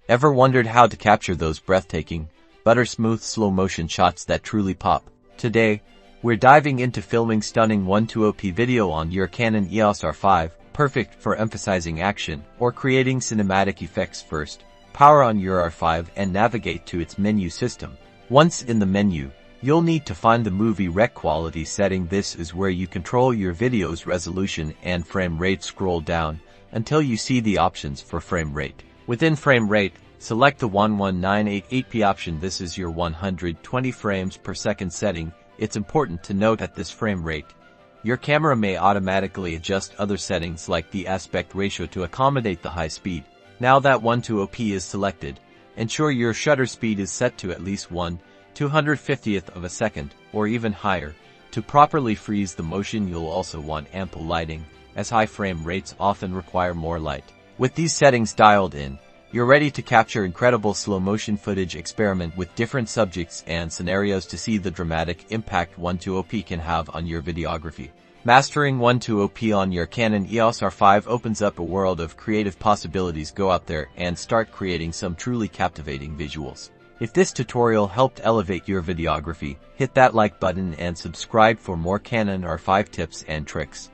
Ever wondered how to capture those breathtaking, butter-smooth slow-motion shots that truly pop? Today, we're diving into filming stunning 120p video on your Canon Eos R5, perfect for emphasizing action or creating cinematic effects. First, power on your R5 and navigate to its menu system. Once in the menu, you'll need to find the movie rec quality setting. This is where you control your video's resolution and frame rate. Scroll down until you see the options for frame rate. Within frame rate, select the 11988p option. This is your 120 frames per second setting. It's important to note at this frame rate, your camera may automatically adjust other settings like the aspect ratio to accommodate the high speed. Now that 120p is selected, ensure your shutter speed is set to at least 1/250th of a second, or even higher. To properly freeze the motion, you'll also want ample lighting, as high frame rates often require more light. With these settings dialed in, you're ready to capture incredible slow-motion footage. Experiment with different subjects and scenarios to see the dramatic impact 120p can have on your videography. Mastering 120p on your Canon EOS R5 opens up a world of creative possibilities. Go out there and start creating some truly captivating visuals. If this tutorial helped elevate your videography, hit that like button and subscribe for more Canon R5 tips and tricks.